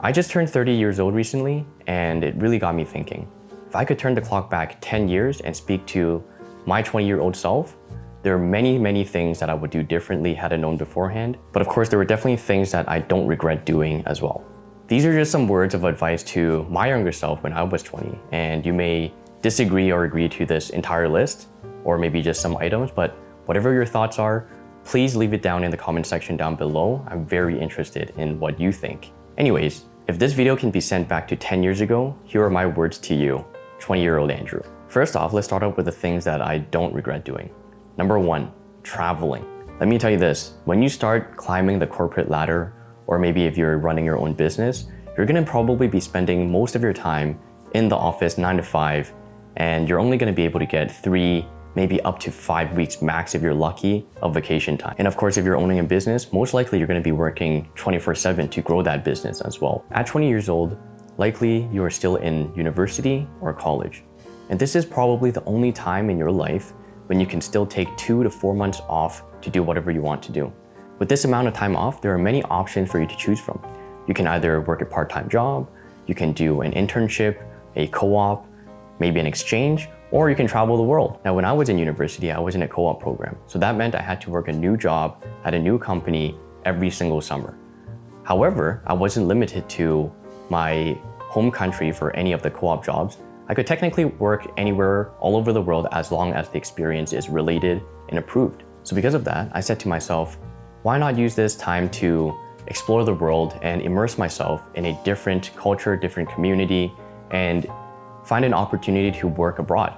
I just turned 30 years old recently, and it really got me thinking. If I could turn the clock back 10 years and speak to my 20-year-old self, there are many things that I would do differently had I known beforehand. But of course, there were definitely things that I don't regret doing as well. These are just some words of advice to my younger self when I was 20, and you may disagree or agree to this entire list, or maybe just some items, but whatever your thoughts are, please leave it down in the comment section down below. I'm very interested in what you think. Anyways, if this video can be sent back to 10 years ago, here are my words to you, 20-year-old Andrew. First off, let's start out with the things that I don't regret doing. Number 1, traveling. Let me tell you this, when you start climbing the corporate ladder, or maybe if you're running your own business, you're gonna probably be spending most of your time in the office 9 to 5, and you're only gonna be able to get 3, maybe up to 5 weeks max if you're lucky of vacation time. And of course, if you're owning a business, most likely you're gonna be working 24/7 to grow that business as well. At 20 years old, likely you are still in university or college. And this is probably the only time in your life when you can still take 2 to 4 months off to do whatever you want to do. With this amount of time off, there are many options for you to choose from. You can either work a part-time job, you can do an internship, a co-op, maybe an exchange, or you can travel the world. Now, when I was in university, I was in a co-op program. So that meant I had to work a new job at a new company every single summer. However, I wasn't limited to my home country for any of the co-op jobs. I could technically work anywhere all over the world as long as the experience is related and approved. So because of that, I said to myself, why not use this time to explore the world and immerse myself in a different culture, different community, and find an opportunity to work abroad,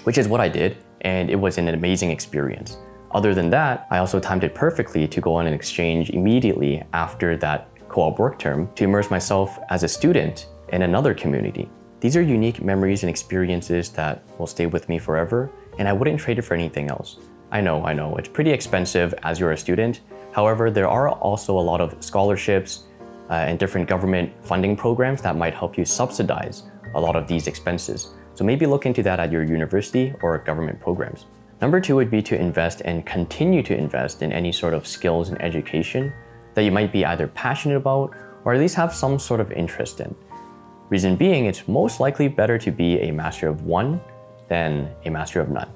which is what I did, and it was an amazing experience. Other than that, I also timed it perfectly to go on an exchange immediately after that co-op work term to immerse myself as a student in another community. These are unique memories and experiences that will stay with me forever, and I wouldn't trade it for anything else. I know, it's pretty expensive as you're a student. However, there are also a lot of scholarships and different government funding programs that might help you subsidize a lot of these expenses. So maybe look into that at your university or government programs. Number 2 would be to invest and continue to invest in any sort of skills and education that you might be either passionate about or at least have some sort of interest in. Reason being, it's most likely better to be a master of one than a master of none.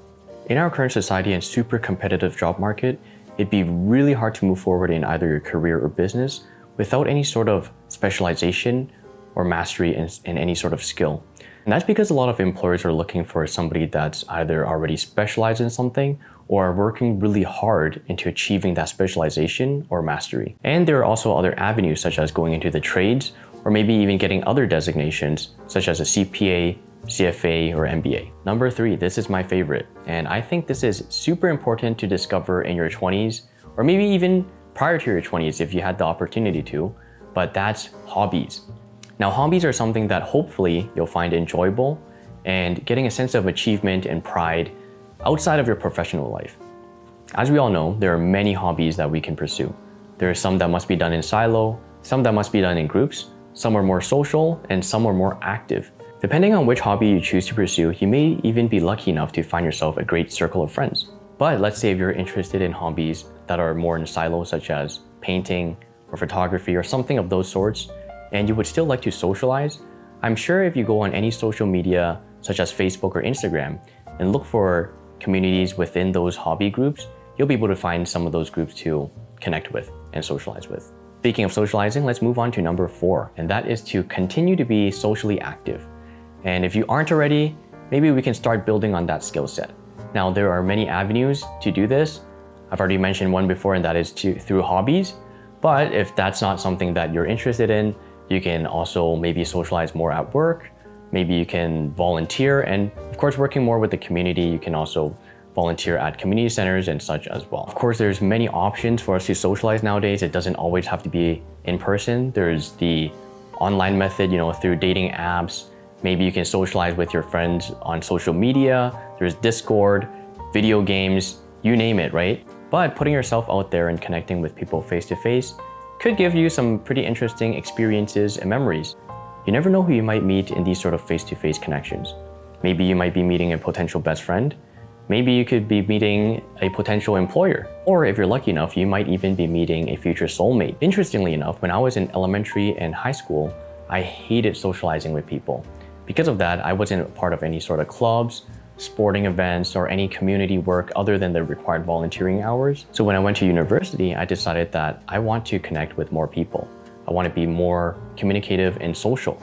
In our current society and super competitive job market, it'd be really hard to move forward in either your career or business without any sort of specialization or mastery in any sort of skill. And that's because a lot of employers are looking for somebody that's either already specialized in something or are working really hard into achieving that specialization or mastery. And there are also other avenues such as going into the trades or maybe even getting other designations such as a CPA, CFA, or MBA. Number 3, this is my favorite, and I think this is super important to discover in your 20s or maybe even prior to your 20s if you had the opportunity to, but that's hobbies. Now, hobbies are something that hopefully you'll find enjoyable and getting a sense of achievement and pride outside of your professional life. As we all know, there are many hobbies that we can pursue. There are some that must be done in silo, some that must be done in groups, some are more social, and some are more active. Depending on which hobby you choose to pursue, you may even be lucky enough to find yourself a great circle of friends. But let's say if you're interested in hobbies that are more in silos, such as painting or photography or something of those sorts, and you would still like to socialize, I'm sure if you go on any social media such as Facebook or Instagram and look for communities within those hobby groups, you'll be able to find some of those groups to connect with and socialize with. Speaking of socializing, let's move on to number 4, and that is to continue to be socially active. And if you aren't already, maybe we can start building on that skill set. Now, there are many avenues to do this. I've already mentioned one before, and that is through hobbies. But if that's not something that you're interested in, you can also maybe socialize more at work. Maybe you can volunteer, and of course, working more with the community, you can also volunteer at community centers and such as well. Of course, there's many options for us to socialize nowadays. It doesn't always have to be in person. There's the online method, through dating apps. Maybe you can socialize with your friends on social media. There's Discord, video games, you name it, right? But putting yourself out there and connecting with people face to face could give you some pretty interesting experiences and memories. You never know who you might meet in these sort of face-to-face connections. Maybe you might be meeting a potential best friend. Maybe you could be meeting a potential employer, or if you're lucky enough, you might even be meeting a future soulmate. Interestingly enough, when I was in elementary and high school, I hated socializing with people. Because of that, I wasn't a part of any sort of clubs, sporting events, or any community work other than the required volunteering hours. So when I went to university, I decided that I want to connect with more people. I want to be more communicative and social.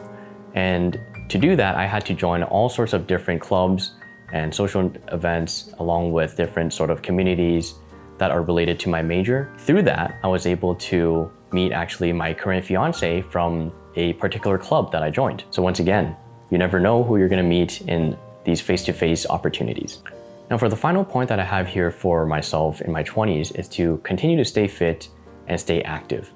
And to do that, I had to join all sorts of different clubs and social events, along with different sort of communities that are related to my major. Through that, I was able to meet actually my current fiance from a particular club that I joined. So once again, you never know who you're gonna meet in these face-to-face opportunities. Now for the final point that I have here for myself in my 20s is to continue to stay fit and stay active.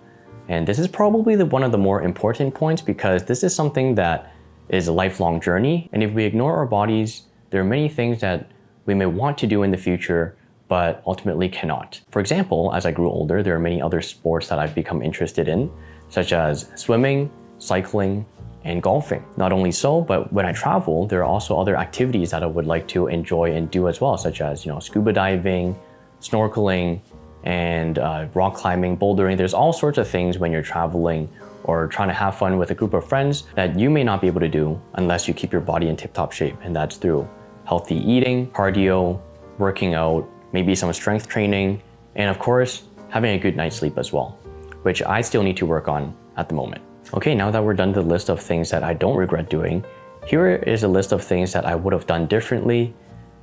And this is probably one of the more important points, because this is something that is a lifelong journey. And if we ignore our bodies, there are many things that we may want to do in the future, but ultimately cannot. For example, as I grew older, there are many other sports that I've become interested in, such as swimming, cycling, and golfing. Not only so, but when I travel, there are also other activities that I would like to enjoy and do as well, such as scuba diving, snorkeling, and rock climbing, bouldering. There's all sorts of things when you're traveling or trying to have fun with a group of friends that you may not be able to do unless you keep your body in tip-top shape. And that's through healthy eating, cardio, working out, maybe some strength training, and of course, having a good night's sleep as well, which I still need to work on at the moment. Okay, now that we're done the list of things that I don't regret doing, here is a list of things that I would have done differently.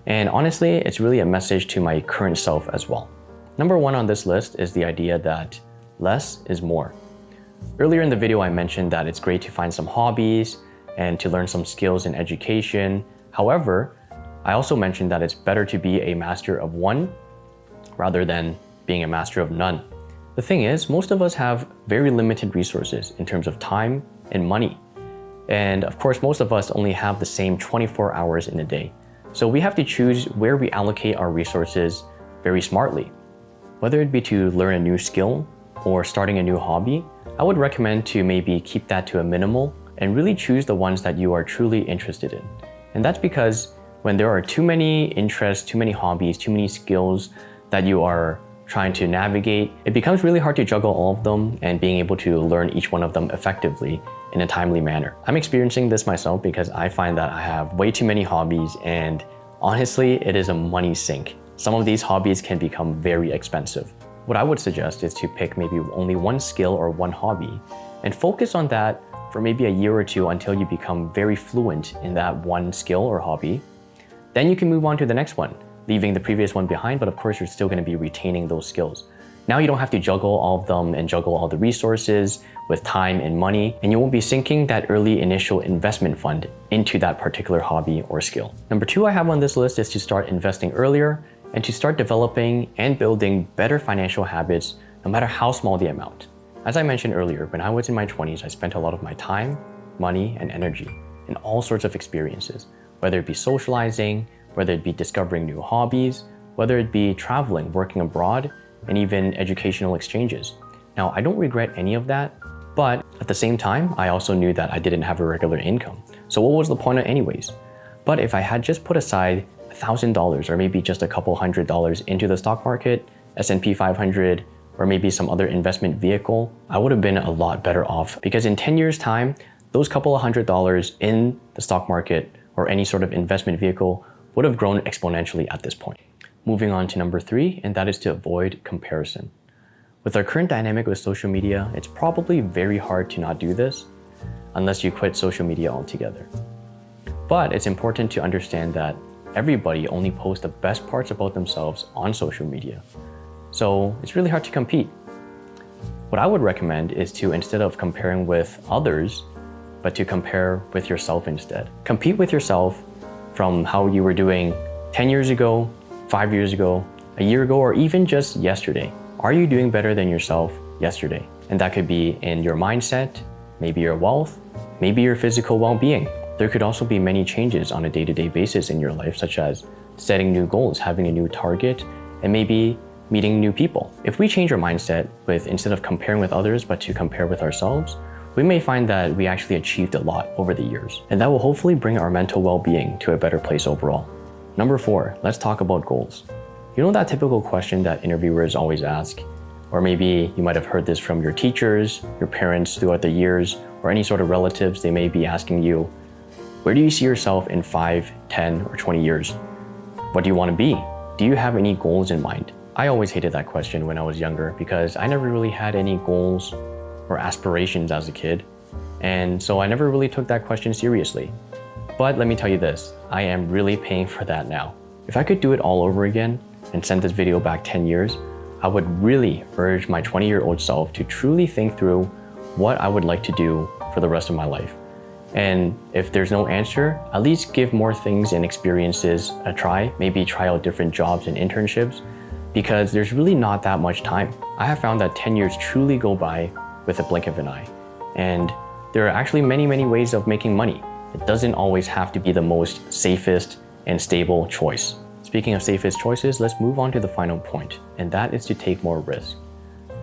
And honestly, it's really a message to my current self as well. Number one on this list is the idea that less is more. Earlier in the video, I mentioned that it's great to find some hobbies and to learn some skills in education. However, I also mentioned that it's better to be a master of one rather than being a master of none. The thing is, most of us have very limited resources in terms of time and money. And of course, most of us only have the same 24 hours in a day. So we have to choose where we allocate our resources very smartly. Whether it be to learn a new skill or starting a new hobby, I would recommend to maybe keep that to a minimal and really choose the ones that you are truly interested in. And that's because when there are too many interests, too many hobbies, too many skills that you are trying to navigate, it becomes really hard to juggle all of them and being able to learn each one of them effectively in a timely manner. I'm experiencing this myself because I find that I have way too many hobbies, and honestly, it is a money sink. Some of these hobbies can become very expensive. What I would suggest is to pick maybe only one skill or one hobby and focus on that for maybe a year or two until you become very fluent in that one skill or hobby. Then you can move on to the next one, leaving the previous one behind, but of course you're still going to be retaining those skills. Now you don't have to juggle all of them and juggle all the resources with time and money, and you won't be sinking that early initial investment fund into that particular hobby or skill. Number two I have on this list is to start investing earlier and to start developing and building better financial habits, no matter how small the amount. As I mentioned earlier, when I was in my 20s, I spent a lot of my time, money, and energy in all sorts of experiences, whether it be socializing, whether it be discovering new hobbies, whether it be traveling, working abroad, and even educational exchanges. Now, I don't regret any of that, but at the same time, I also knew that I didn't have a regular income. So what was the point of anyways? But if I had just put aside $1,000 or maybe just a couple $100 into the stock market, S&P 500, or maybe some other investment vehicle, I would have been a lot better off, because in 10 years time, those couple of $100 in the stock market or any sort of investment vehicle would have grown exponentially at this point. Moving on to number three, and that is to avoid comparison. With our current dynamic with social media, it's probably very hard to not do this unless you quit social media altogether. But it's important to understand that everybody only posts the best parts about themselves on social media. So it's really hard to compete. What I would recommend is to, instead of comparing with others, but to compare with yourself instead. Compete with yourself from how you were doing 10 years ago, 5 years ago, a year ago, or even just yesterday. Are you doing better than yourself yesterday? And that could be in your mindset, maybe your wealth, maybe your physical well-being. There could also be many changes on a day-to-day basis in your life, such as setting new goals, having a new target, and maybe meeting new people. If we change our mindset with, instead of comparing with others, but to compare with ourselves, we may find that we actually achieved a lot over the years. And that will hopefully bring our mental well-being to a better place overall. Number 4, let's talk about goals. You know that typical question that interviewers always ask? Or maybe you might have heard this from your teachers, your parents throughout the years, or any sort of relatives. They may be asking you, where do you see yourself in 5, 10, or 20 years? What do you want to be? Do you have any goals in mind? I always hated that question when I was younger because I never really had any goals or aspirations as a kid. And so I never really took that question seriously. But let me tell you this, I am really paying for that now. If I could do it all over again and send this video back 10 years, I would really urge my 20-year-old self to truly think through what I would like to do for the rest of my life. And if there's no answer, at least give more things and experiences a try, maybe try out different jobs and internships, because there's really not that much time. I have found that 10 years truly go by with a blink of an eye. And there are actually many, many ways of making money. It doesn't always have to be the most safest and stable choice. Speaking of safest choices, let's move on to the final point, and that is to take more risk.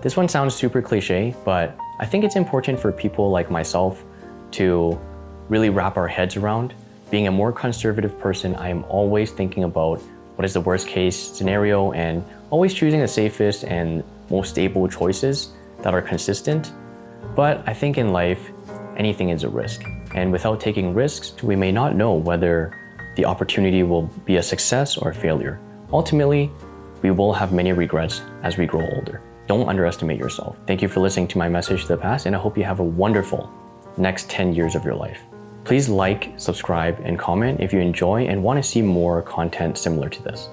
This one sounds super cliche, but I think it's important for people like myself to really wrap our heads around. Being a more conservative person, I am always thinking about what is the worst case scenario and always choosing the safest and most stable choices that are consistent. But I think in life, anything is a risk. And without taking risks, we may not know whether the opportunity will be a success or a failure. Ultimately, we will have many regrets as we grow older. Don't underestimate yourself. Thank you for listening to my message to the past, and I hope you have a wonderful next 10 years of your life. Please like, subscribe, and comment if you enjoy and want to see more content similar to this.